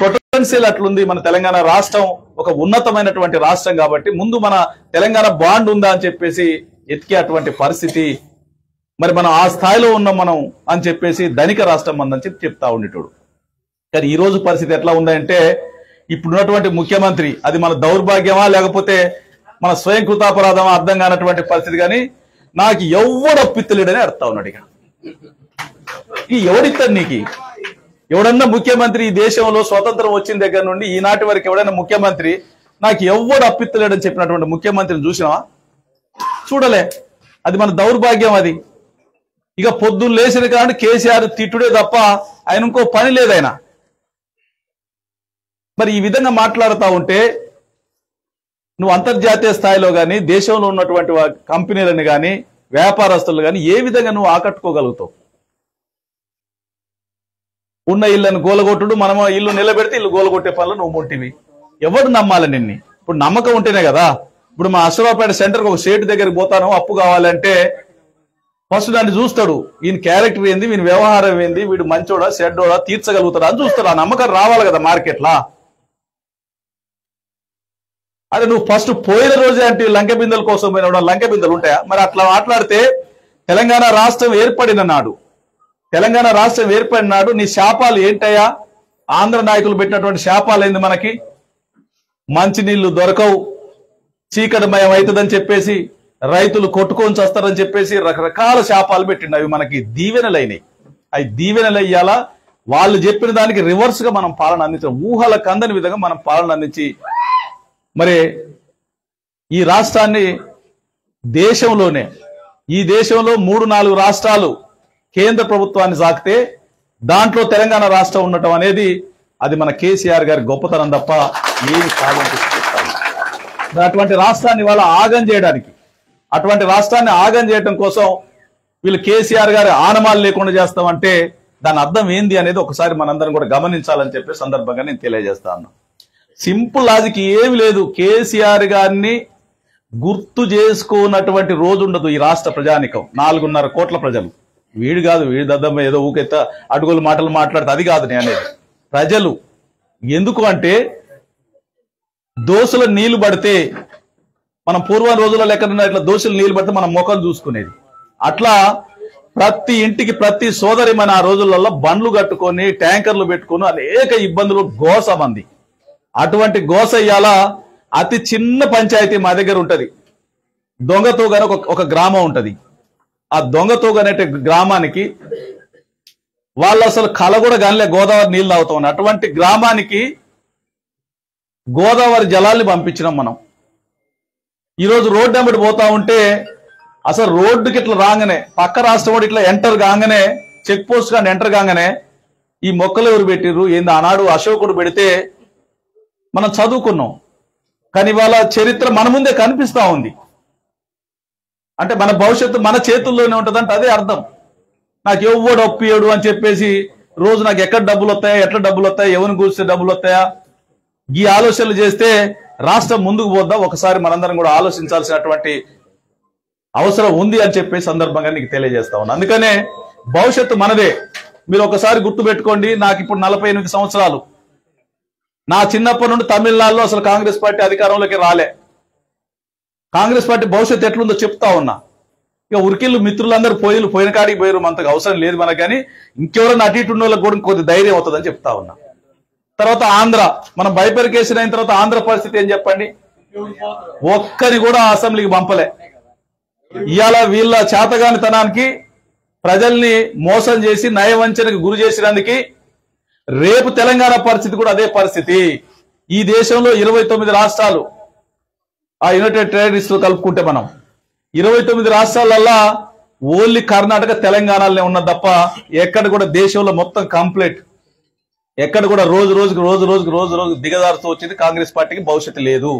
Potential అట్లుంది. మన తెలంగాణ రాష్ట్రం ఒక ఉన్నతమైనటువంటి రాష్ట్రం కాబట్టి ముందు మన తెలంగాణ బాండ్ ఉందా అని చెప్పేసి ఎతికే అటువంటి పరిస్థితి. మరి మనం ఆ స్థాయిలో ఉన్నాం మనం అని చెప్పేసి ధనిక రాష్ట్రం అందని చెప్పి చెప్తా ఉండేటోడు. కానీ ఈ రోజు పరిస్థితి ఎట్లా ఉందంటే ఇప్పుడున్నటువంటి ముఖ్యమంత్రి అది మన దౌర్భాగ్యమా లేకపోతే మన స్వయం కృతాపరాధమా అర్థం కానటువంటి పరిస్థితి. కానీ నాకు ఎవడు అప్పిత్తలేడని అర్థం ఉన్నాడు. ఇక ఈ ఎవడిస్తాడు నీకు? ఎవడన్నా ముఖ్యమంత్రి ఈ దేశంలో స్వతంత్రం వచ్చిన దగ్గర నుండి ఈనాటి వరకు ఎవడైనా ముఖ్యమంత్రి నాకు ఎవడు అప్పిత్తలేడని చెప్పినటువంటి ముఖ్యమంత్రిని చూసినావా? చూడలే. అది మన దౌర్భాగ్యం. అది ఇక పొద్దున్న లేచిన కానీ కేసీఆర్ తిట్టుడే తప్ప ఆయన ఇంకో పని లేదు ఆయన. మరి ఈ విధంగా మాట్లాడుతూ ఉంటే నువ్వు అంతర్జాతీయ స్థాయిలో కానీ దేశంలో ఉన్నటువంటి కంపెనీలను కానీ వ్యాపారస్తులు కానీ ఏ విధంగా నువ్వు ఆకట్టుకోగలుగుతావు? ఉన్న ఇళ్ళను గోలగొట్టుడు, మనం ఇల్లు నిలబెడితే ఇల్లు గోలగొట్టే పనులు నువ్వు ముంటివి. ఎవరు నమ్మాలి నిన్ను? ఇప్పుడు నమ్మకం ఉంటేనే కదా. ఇప్పుడు మా అశ్వరావుపేట సెంటర్కి ఒక స్టేట్ దగ్గరికి పోతాను అప్పు కావాలంటే ఫస్ట్ దాన్ని చూస్తాడు. ఈయన క్యారెక్టర్ ఏంది, వీని వ్యవహారం ఏంది, వీడు మంచోడా చెడ్డోడా తీర్చగలుగుతాడా అని చూస్తాడు. ఆ నమ్మకం రావాలి కదా మార్కెట్లా. అదే నువ్వు ఫస్ట్ పోయిన రోజే అంటే లంక బిందెల కోసం పోయిన లంక బిందెలు ఉంటాయా? మరి అట్లా మాట్లాడితే తెలంగాణ రాష్ట్రం ఏర్పడిన నాడు నీ శాపాలు ఏంటయ్యా? ఆంధ్ర నాయకులు పెట్టినటువంటి శాపాలు ఏంది? మనకి మంచినీళ్లు దొరకవు, చీకటిమయం అవుతుందని చెప్పేసి, రైతులు కొట్టుకొని చేస్తారని చెప్పేసి రకరకాల శాపాలు పెట్టిండు. అవి మనకి దీవెనలైనవి. అవి దీవెనలు అయ్యాలా? వాళ్ళు చెప్పిన దానికి రివర్స్ గా మనం పాలన అందించాం. ఊహలకు అందని విధంగా మనం పాలన అందించి మరి ఈ రాష్ట్రాన్ని ఈ దేశంలో 3-4 రాష్ట్రాలు కేంద్ర ప్రభుత్వాన్ని సాకితే దాంట్లో తెలంగాణ రాష్ట్రం ఉండటం అనేది అది మన కేసీఆర్ గారి గొప్పతనం తప్ప ఏమి కాదని. అటువంటి రాష్ట్రాన్ని వాళ్ళ ఆగం చేయడం కోసం వీళ్ళు కేసీఆర్ గారి ఆనమాలు లేకుండా చేస్తామంటే దాని అర్థం ఏంది అనేది ఒకసారి మనందరం కూడా గమనించాలని చెప్పే సందర్భంగా నేను తెలియజేస్తా ఉన్నా. సింపుల్ లాజిక్ ఏమి లేదు. కేసీఆర్ గారిని గుర్తు చేసుకున్నటువంటి రోజు ఉండదు ఈ రాష్ట్ర ప్రజానికం. 4.5 కోట్ల ప్రజలు. వీడు కాదు, వీడి దద్దమ్మ ఏదో ఊకెత్త అడుగులు మాటలు మాట్లాడితే అది కాదు నేను అనేది. ప్రజలు ఎందుకు అంటే దోశల నీళ్లు పడితే మనం పూర్వం రోజుల్లో లెక్కన ఇట్లా దోశలు నీళ్లు పడితే మనం ముఖం చూసుకునేది. అట్లా ప్రతి ఇంటికి ప్రతి సోదరి మన ఆ రోజులలో బండ్లు కట్టుకొని ట్యాంకర్లు పెట్టుకొని అనేక ఇబ్బందులు గోస మంది. అటువంటి గోస ఇయ్యాల అతి చిన్న పంచాయతీ మా దగ్గర ఉంటది. దొంగతోగని ఒక గ్రామం ఉంటది. ఆ దొంగతోగ అనే గ్రామానికి వాళ్ళు అసలు కల కూడా గానిలే గోదావరి నీళ్ళు తాగుతా ఉన్నారు. అటువంటి గ్రామానికి గోదావరి జలాల్ని పంపించినాం మనం. ఈరోజు రోడ్డు వెంబడి పోతా ఉంటే అసలు రోడ్డుకి ఇట్లా రాగానే పక్క రాష్ట్రం కూడా ఇట్లా ఎంటర్ కాగానే చెక్ పోస్ట్ కానీ ఎంటర్ కాగానే ఈ మొక్కలు ఎవరు పెట్టిర్రు ఏంది ఆనాడు అశోకుడు పెడితే మనం చదువుకున్నాం. కానీ వాళ్ళ చరిత్ర మన ముందే కనిపిస్తా ఉంది. అంటే మన భవిష్యత్తు మన చేతుల్లోనే ఉంటుందంటే అదే అర్థం. నాకు ఎవడు ఒప్పియడు అని చెప్పేసి రోజు నాకు ఎక్కడ డబ్బులు వస్తాయా, ఎట్లా డబ్బులు వస్తాయా, ఎవరిని కూర్చొని డబ్బులు వస్తాయా, ఈ ఆలోచనలు చేస్తే రాష్ట్రం ముందుకు పోద్దా ఒకసారి మనందరం కూడా ఆలోచించాల్సినటువంటి అవసరం ఉంది అని చెప్పే సందర్భంగా నీకు తెలియజేస్తా ఉన్నా. అందుకనే భవిష్యత్తు మనదే. మీరు ఒకసారి గుర్తుపెట్టుకోండి. నాకు ఇప్పుడు 48 సంవత్సరాలు. నా చిన్నప్పటి నుండి తమిళనాడులో అసలు కాంగ్రెస్ పార్టీ అధికారంలోకి రాలే. కాంగ్రెస్ పార్టీ భవిష్యత్తు ఎట్లుందో చెప్తా ఉన్నా. ఇక ఉరికిళ్ళు మిత్రులందరూ పోయిన కాడికి పోయారు, మనకు అవసరం లేదు మనకు. కానీ ఇంకెవరైనా అటు ఇటు ఉన్న వాళ్ళకి కూడా కొద్ది ధైర్యం అవుతుందని చెప్తా ఉన్నా. తర్వాత ఆంధ్ర, మనం బైపర్కేషన్ అయిన తర్వాత ఆంధ్ర పరిస్థితి ఏం చెప్పండి? ఒక్కని కూడా అసెంబ్లీకి పంపలే. ఇవాళ వీళ్ళ చేతగానితనానికి ప్రజల్ని మోసం చేసి నయవంచనకు గురి చేసినందుకు రేపు తెలంగాణ పరిస్థితి కూడా అదే పరిస్థితి. ఈ దేశంలో 29 రాష్ట్రాలు, ఆ యునైటెడ్ టెరిటరీస్ కలుపుకుంటే మనం 29 రాష్ట్రాలల్లా ఓన్లీ కర్ణాటక తెలంగాణలోనే ఉన్నది తప్ప ఎక్కడ కూడా దేశంలో మొత్తం కంప్లీట్ ఎక్కడ కూడా రోజు రోజుకు దిగజారుతూ వచ్చింది. కాంగ్రెస్ పార్టీకి భవిష్యత్తు లేదు.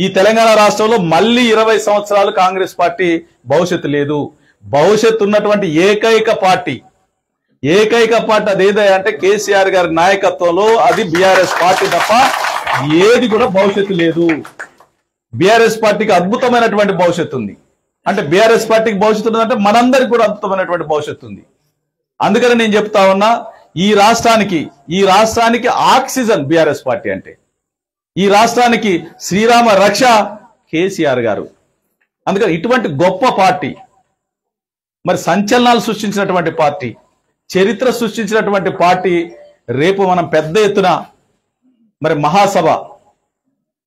ఈ తెలంగాణ రాష్ట్రంలో మళ్ళీ 20 సంవత్సరాలు కాంగ్రెస్ పార్టీ భవిష్యత్తు లేదు. భవిష్యత్తు ఉన్నటువంటి ఏకైక పార్టీ అదేదో అంటే కేసీఆర్ గారి నాయకత్వంలో అది బీఆర్ఎస్ పార్టీ తప్ప ఏది కూడా భవిష్యత్తు లేదు. బీఆర్ఎస్ పార్టీకి అద్భుతమైనటువంటి భవిష్యత్తు ఉంది. అంటే బీఆర్ఎస్ పార్టీకి భవిష్యత్తు ఉందంటే మనందరికి కూడా అద్భుతమైనటువంటి భవిష్యత్తు ఉంది. అందుకని నేను చెప్తా ఉన్నా, ఈ రాష్ట్రానికి ఆక్సిజన్ బీఆర్ఎస్ పార్టీ అంటే, ఈ రాష్ట్రానికి శ్రీరామ రక్ష కేసీఆర్ గారు. అందుకని ఇటువంటి గొప్ప పార్టీ, మరి సంచలనాలు సృష్టించినటువంటి పార్టీ, చరిత్ర సృష్టించినటువంటి పార్టీ రేపు మనం పెద్ద ఎత్తున మరి మహాసభ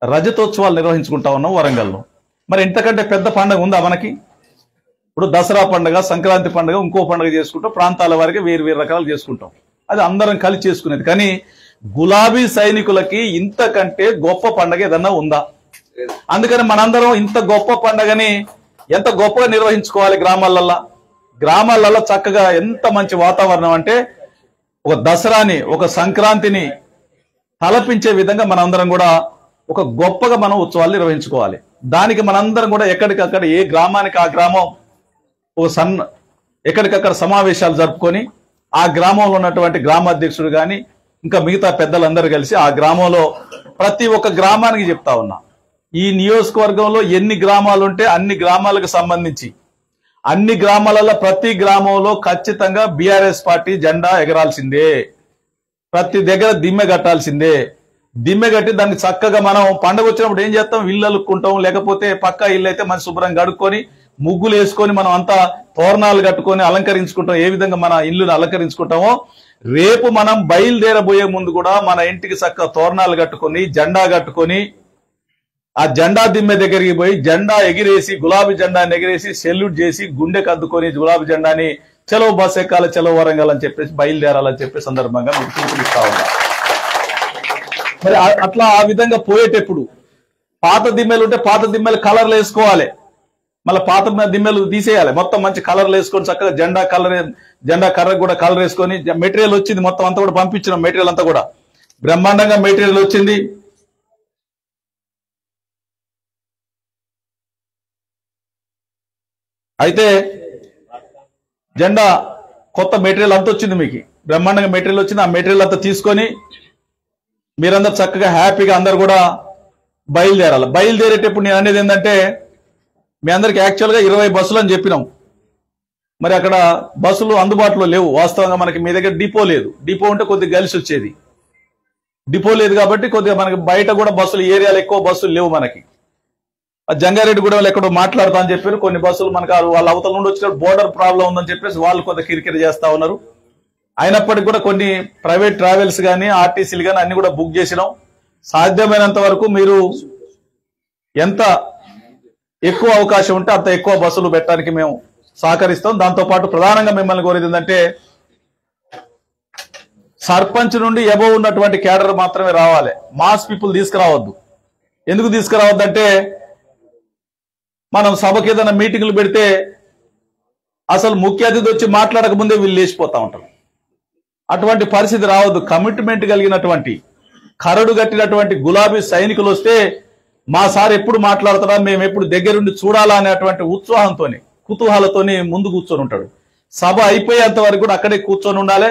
రజతోత్సవాలు నిర్వహించుకుంటా ఉన్నాం వరంగల్లో. మరి ఇంతకంటే పెద్ద పండుగ ఉందా మనకి? ఇప్పుడు దసరా పండుగ, సంక్రాంతి పండుగ, ఇంకో పండుగ చేసుకుంటాం, ప్రాంతాల వారికి వేరు వేరు రకాలు చేసుకుంటాం, అది అందరం కలిసి చేసుకునేది. కానీ గులాబీ సైనికులకి ఇంతకంటే గొప్ప పండుగ ఏదన్నా ఉందా? అందుకని మనందరం ఇంత గొప్ప పండుగని ఎంత గొప్పగా నిర్వహించుకోవాలి. గ్రామాలలో చక్కగా ఎంత మంచి వాతావరణం అంటే ఒక దసరాని, ఒక సంక్రాంతిని తలపించే విధంగా మనందరం కూడా ఒక గొప్పగా మనం ఉత్సవాలు నిర్వహించుకోవాలి. దానికి మనందరం కూడా ఎక్కడికక్కడ ఏ గ్రామానికి ఆ గ్రామం ఒక ఎక్కడికక్కడ సమావేశాలు జరుపుకొని ఆ గ్రామంలో ఉన్నటువంటి గ్రామాధ్యక్షుడు కానీ ఇంకా మిగతా పెద్దలందరూ కలిసి ఆ గ్రామంలో ప్రతి ఒక్క గ్రామానికి చెప్తా ఉన్నా, ఈ నియోజకవర్గంలో ఎన్ని గ్రామాలు ఉంటే అన్ని గ్రామాలకు సంబంధించి అన్ని గ్రామాలలో ప్రతి గ్రామంలో ఖచ్చితంగా బీఆర్ఎస్ పార్టీ జెండా ఎగరాల్సిందే, ప్రతి దగ్గర దిమ్మె కట్టాల్సిందే. దిమ్మె కట్టి దాన్ని చక్కగా మనం పండుగ వచ్చినప్పుడు ఏం చేస్తాం, ఇల్లు అలుక్కుంటాం, లేకపోతే పక్క ఇల్లు అయితే మన శుభ్రంగా కడుక్కొని ముగ్గులు వేసుకొని మనం అంతా తోరణాలు కట్టుకొని అలంకరించుకుంటాం. ఏ విధంగా మన ఇల్లుని అలంకరించుకుంటామో రేపు మనం బయలుదేరబోయే ముందు కూడా మన ఇంటికి చక్కగా తోరణాలు కట్టుకొని జెండా కట్టుకొని ఆ జెండా దిమ్మె దగ్గరికి పోయి జెండా ఎగిరేసి, గులాబీ జెండాని ఎగిరేసి సెల్యూట్ చేసి గుండె కద్దుకొని గులాబీ జెండాని చలో బస్ ఎక్కాలి, చలో వరంగల్ అని చెప్పేసి బయలుదేరాలని చెప్పే సందర్భంగా మీకు పిలుపునిస్తా ఉన్నా. మరి అట్లా ఆ విధంగా పోయేటప్పుడు పాత దిమ్మెలు ఉంటే పాత దిమ్మెలు కలర్లు వేసుకోవాలి, మళ్ళీ పాత దిమ్మెలు తీసేయాలి, మొత్తం మంచి కలర్లు వేసుకొని చక్కగా జెండా కర్ర కూడా కలర్ వేసుకొని మెటీరియల్ వచ్చింది, మొత్తం అంతా కూడా పంపించినాం. మెటీరియల్ అంతా కూడా బ్రహ్మాండంగా మెటీరియల్ వచ్చింది. అయితే జెండా కొత్త మెటీరియల్ అంతా వచ్చింది, మీకు బ్రహ్మాండంగా మెటీరియల్ వచ్చింది. ఆ మెటీరియల్ అంతా తీసుకొని మీరందరూ చక్కగా హ్యాపీగా అందరు కూడా బయలుదేరాలి. బయలుదేరేటప్పుడు నేను అనేది ఏంటంటే, మీ అందరికి యాక్చువల్గా 20 బస్సులు అని చెప్పినాం. మరి అక్కడ బస్సులు అందుబాటులో లేవు. వాస్తవంగా మనకి మీ దగ్గర డిపో లేదు. డిపో ఉంటే కొద్దిగా కలిసి వచ్చేది. డిపో లేదు కాబట్టి కొద్దిగా మనకి బయట కూడా బస్సులు, ఏరియాలో ఎక్కువ బస్సులు లేవు. మనకి జంగారెడ్డిగూడెంలో ఎక్కడో మాట్లాడతా అని చెప్పారు, కొన్ని బస్సులు మనకు వాళ్ళ అవతల నుండి వచ్చినప్పుడు బోర్డర్ ప్రాబ్లం ఉందని చెప్పేసి వాళ్ళు కొంత కిరికిరి చేస్తా ఉన్నారు. అయినప్పటికీ కూడా కొన్ని ప్రైవేట్ ట్రావెల్స్ కానీ ఆర్టీసీలు కానీ అన్ని కూడా బుక్ చేసినాం. సాధ్యమైనంత వరకు మీరు ఎంత ఎక్కువ అవకాశం ఉంటే అంత ఎక్కువ బస్సులు పెట్టడానికి మేము సహకరిస్తాం. దాంతోపాటు ప్రధానంగా మిమ్మల్ని కోరేది ఏంటంటే, సర్పంచ్ నుండి ఎబవ్ ఉన్నటువంటి క్యాడర్ మాత్రమే రావాలి, మాస్ పీపుల్ తీసుకురావద్దు. ఎందుకు తీసుకురావద్దంటే, మనం సభకి ఏదైనా మీటింగ్లు పెడితే అసలు ముఖ్య అతిథి వచ్చి మాట్లాడక ముందే వీళ్ళు లేచిపోతా ఉంటారు. అటువంటి పరిస్థితి రావద్దు. కమిట్మెంట్ కలిగినటువంటి, కరడు కట్టినటువంటి గులాబీ సైనికులు వస్తే మా సార్ ఎప్పుడు మాట్లాడతారా, మేము ఎప్పుడు దగ్గరుండి చూడాలా అనేటువంటి ఉత్సాహంతో, కుతూహలతోని ముందు కూర్చొని ఉంటాడు. సభ అయిపోయేంత వరకు కూడా అక్కడే కూర్చొని ఉండాలి.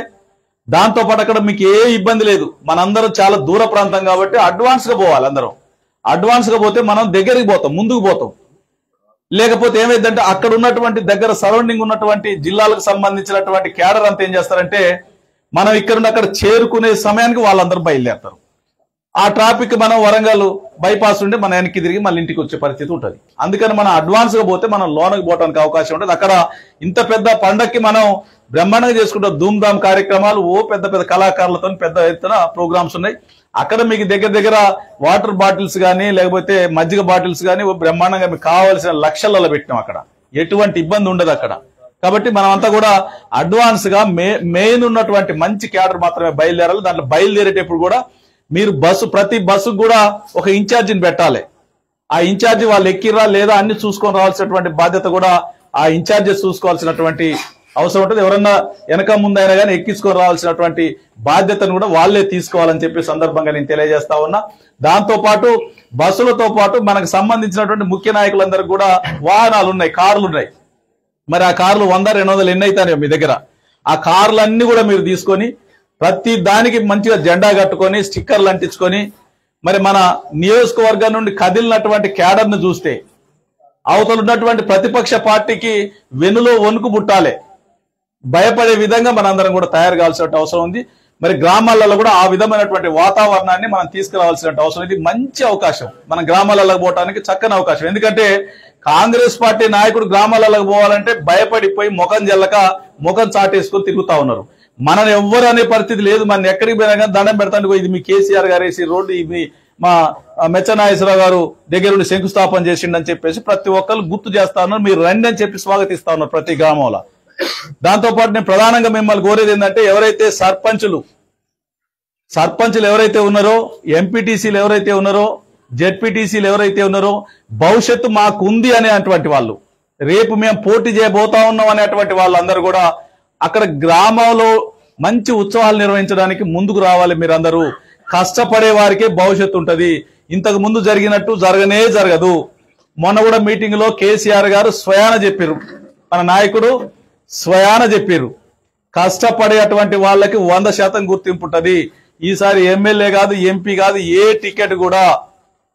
దాంతోపాటు అక్కడ మీకు ఏ ఇబ్బంది లేదు. మనందరం చాలా దూర ప్రాంతం కాబట్టి అడ్వాన్స్ గా పోవాలి. అందరం అడ్వాన్స్ గా పోతే మనం దగ్గరికి పోతాం, ముందుకు పోతాం. లేకపోతే ఏమైందంటే అక్కడ ఉన్నటువంటి దగ్గర సరౌండింగ్ ఉన్నటువంటి జిల్లాలకు సంబంధించినటువంటి క్యాడర్ అంతా ఏం చేస్తారంటే, మనం ఇక్కడ అక్కడ చేరుకునే సమయానికి వాళ్ళందరూ బయలుదేరతారు. ఆ ట్రాఫిక్ మనం వరంగల్ బైపాస్ ఉంటే మన వెనక్కి తిరిగి మళ్ళీ ఇంటికి వచ్చే పరిస్థితి ఉంటుంది. అందుకని మనం అడ్వాన్స్ గా పోతే మనం లోనకి పోవడానికి అవకాశం ఉంటుంది. అక్కడ ఇంత పెద్ద పండక్కి మనం బ్రహ్మాండంగా చేసుకుంటాం. ధూమ్ధామ్ కార్యక్రమాలు, పెద్ద పెద్ద కళాకారులతో పెద్ద ఎత్తున ప్రోగ్రామ్స్ ఉన్నాయి. అక్కడ మీకు దగ్గర వాటర్ బాటిల్స్ కానీ లేకపోతే మజ్జిగ బాటిల్స్ కానీ బ్రహ్మాండంగా మీకు కావాల్సిన లక్షలలో పెట్టినాం. అక్కడ ఎటువంటి ఇబ్బంది ఉండదు అక్కడ. కాబట్టి మనం అంతా కూడా అడ్వాన్స్ గా మెయిన్ ఉన్నటువంటి మంచి క్యాడర్ మాత్రమే బయలుదేరాలి. దాంట్లో బయలుదేరేటప్పుడు కూడా మీరు ప్రతి బస్సు కూడా ఒక ఇన్ఛార్జిని పెట్టాలి. ఆ ఇన్ఛార్జి వాళ్ళు ఎక్కిరా లేదా అన్ని చూసుకొని రావాల్సినటువంటి బాధ్యత కూడా ఆ ఇన్ఛార్జెస్ చూసుకోవాల్సినటువంటి అవసరం ఉంటుంది. ఎవరన్నా వెనక ముందైనా కానీ ఎక్కించుకొని రావాల్సినటువంటి బాధ్యతను కూడా వాళ్ళే తీసుకోవాలని చెప్పి సందర్భంగా నేను తెలియజేస్తా ఉన్నా. దాంతో పాటు బస్సులతో పాటు మనకు సంబంధించినటువంటి ముఖ్య నాయకులందరికీ కూడా వాహనాలు ఉన్నాయి, కార్లు ఉన్నాయి. మరి ఆ కార్లు 100-200 ఎన్ని అవుతాయో మీ దగ్గర. ఆ కార్లన్నీ కూడా మీరు తీసుకొని ప్రతి దానికి మంచిగా జెండా కట్టుకొని స్టిక్కర్లు అంటించుకొని, మరి మన నియోజకవర్గం నుండి కదిలినటువంటి క్యాడర్ను చూస్తే అవతల ఉన్నటువంటి ప్రతిపక్ష పార్టీకి వెన్నులో వణుకు పుట్టాలి. భయపడే విధంగా మనందరం కూడా తయారు కావాల్సిన అవసరం ఉంది. మరి గ్రామాలలో కూడా ఆ విధమైనటువంటి వాతావరణాన్ని మనం తీసుకురావాల్సిన అవసరం. ఇది మంచి అవకాశం, మన గ్రామాలకు పోవడానికి చక్కని అవకాశం. ఎందుకంటే కాంగ్రెస్ పార్టీ నాయకుడు గ్రామాలకు పోవాలంటే భయపడిపోయి ముఖం జల్లక ముఖం చాటేసుకొని తిరుగుతా ఉన్నారు. మనని ఎవ్వరు అనే పరిస్థితి లేదు. మన ఎక్కడికి పోయినా కానీ దండం పెడతాను, ఇది మీ కేసీఆర్ గారు వేసి రోడ్డు, ఇది మా మెచ్చనాగేశ్వరరావు గారు దగ్గరుండి శంకుస్థాపన చేసిండని చెప్పేసి ప్రతి ఒక్కరు గుర్తు చేస్తా ఉన్నారు. మీరు రండి అని చెప్పి స్వాగతిస్తా ఉన్నారు ప్రతి గ్రామంలో. దాంతో పాటు నేను ప్రధానంగా మిమ్మల్ని కోరేది ఏంటంటే, ఎవరైతే సర్పంచులు ఎవరైతే ఉన్నారో, ఎంపీటీసీలు ఎవరైతే ఉన్నారో, జెడ్పీటీసీలు ఎవరైతే ఉన్నారో, భవిష్యత్తు మాకు ఉంది అనేటువంటి వాళ్ళు, రేపు మేము పోటీ చేయబోతా ఉన్నాం అనేటువంటి వాళ్ళందరూ కూడా అక్కడ గ్రామంలో మంచి ఉత్సవాలు నిర్వహించడానికి ముందుకు రావాలి. మీరందరూ కష్టపడే వారికే భవిష్యత్తు ఉంటది. ఇంతకు ముందు జరిగినట్టు జరగదు. మొన్న కూడా మీటింగ్ లో కేసీఆర్ గారు స్వయాన చెప్పారు, మన నాయకుడు స్వయాన చెప్పారు, కష్టపడేటువంటి వాళ్ళకి 100% గుర్తింపు ఉంటది. ఈసారి ఎమ్మెల్యే కాదు, ఎంపీ కాదు, ఏ టికెట్ కూడా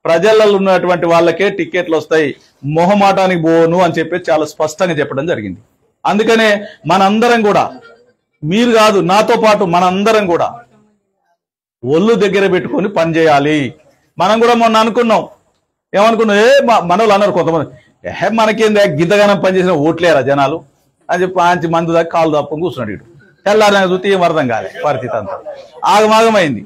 ప్రజలలో ఉన్నటువంటి వాళ్ళకే టికెట్లు వస్తాయి, మొహమాటానికి పోను అని చెప్పి చాలా స్పష్టంగా చెప్పడం జరిగింది. అందుకనే మనందరం కూడా, మీరు కాదు నాతో పాటు మనందరం కూడా ఒళ్ళు దగ్గర పెట్టుకొని పనిచేయాలి. మనం కూడా మొన్న అనుకున్నాం, ఏమనుకున్నాం, మనోళ్ళు అన్నారు కొంతమంది, మనకేంది గిద్దగానం పనిచేసిన ఓట్లేరా జనాలు అని చెప్పి మంచి మందు దాకా కాలు తప్పని కూర్చున్నాడు. ఇటు తెల్లారని చూస్తే ఏం అర్థం కాలే, పరిస్థితి అంతా ఆగమాగమైంది.